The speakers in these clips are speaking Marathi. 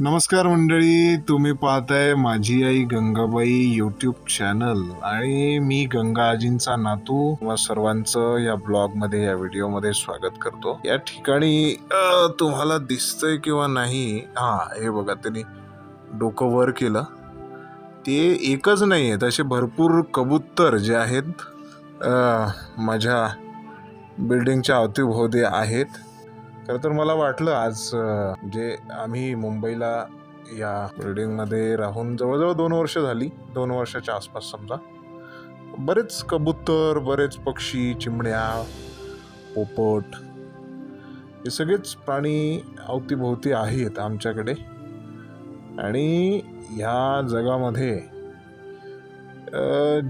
नमस्कार मंडळी, तुम्ही पाहताय माझी आई गंगाबाई यूट्यूब चॅनल आणि मी गंगा आजींचा नातू व सर्वांचं या ब्लॉगमध्ये या व्हिडिओमध्ये स्वागत करतो। या ठिकाणी तुम्हाला दिसतंय किंवा नाही, हे बघा त्यांनी डोकं वर केलं। ते एकच नाही आहेत, असे भरपूर कबूतर जे आहेत माझ्या बिल्डिंगच्या अवतीभोवती आहेत। खरं तर मला वाटलं आज जे आम्ही मुंबईला या बिल्डिंगमध्ये राहून जवळजवळ 2 वर्ष झाली, 2 वर्षाच्या आसपास समजा, बरेच कबूतर, बरेच पक्षी, चिमण्या, पोपट हे सगळेच प्राणी अवतीभोवती आहेत आमच्याकडे। आणि ह्या जगामध्ये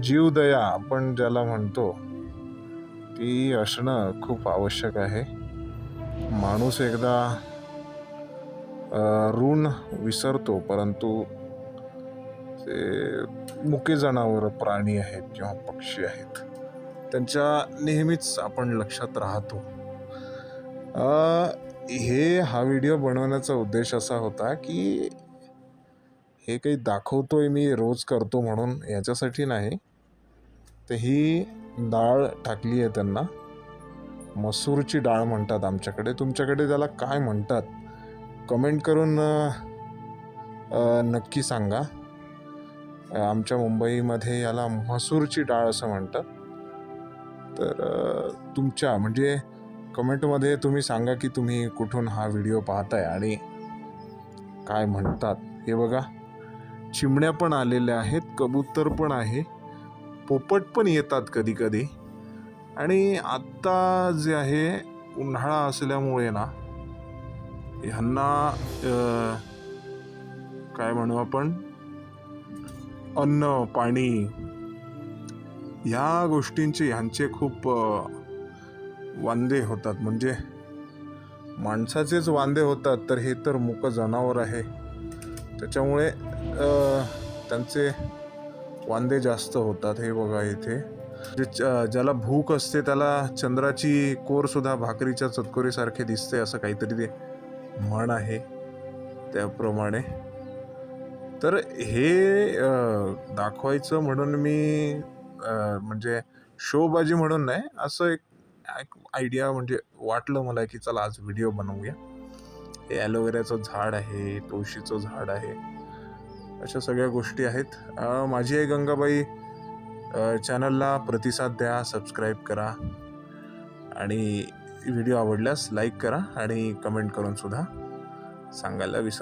जीवदया आपण ज्याला म्हणतो ती असणं खूप आवश्यक आहे। माणूस एकदा ऋण विसरतो, परंतु ते मुके जनावर प्राणी आहेत किंवा पक्षी आहेत त्यांच्या नेहमीच आपण लक्षात राहतो। हा व्हिडिओ बनवण्याचा उद्देश असा होता की हे काही दाखवतोय मी रोज करतो म्हणून, याच्यासाठी नाही। तर ही डाळ टाकली आहे त्यांना, मसूरची डाळ म्हणतात आमच्याकडे, तुमच्याकडे त्याला काय म्हणतात कमेंट करून नक्की सांगा। आमच्या मुंबईमध्ये याला मसूरची डाळ असं म्हणतात। तर तुमच्या म्हणजे कमेंटमध्ये तुम्ही सांगा की तुम्ही कुठून हा व्हिडिओ पाहताय आणि काय म्हणतात। हे बघा, चिमण्या पण आलेल्या आहेत, कबूतर पण आहे, पोपट पण येतात कधी कधी। आणि आत्ता जे आहे उन्हाळा असल्यामुळे ना ह्यांना काय म्हणू आपण, अन्न पाणी ह्या गोष्टींचे ह्यांचे खूप वांदे होतात। म्हणजे माणसाचेच वांदे होतात, तर हे तर मुक जनावर आहे, त्याच्यामुळे त्यांचे वांदे जास्त होतात। हे बघा इथे ज्याला भूक असते त्याला चंद्राची कोर सुद्धा भाकरीच्या चतकोरीसारखे दिसते, असं काहीतरी ते म्हण आहे त्याप्रमाणे। तर हे दाखवायचं म्हणून मी म्हणजे शोबाजी म्हणून नाही, असं एक आयडिया म्हणजे वाटलं मला की चला आज व्हिडिओ बनवूया। हे ॲलोवेराचं झाड आहे, तुळशीचं झाड आहे, अशा सगळ्या गोष्टी आहेत। माझी आई गंगाबाई चॅनलला प्रतिसाद द्या, सबस्क्राईब करा आणि व्हिडिओ आवडल्यास लाईक करा आणि कमेंट करून सुद्धा सांगायला विसरू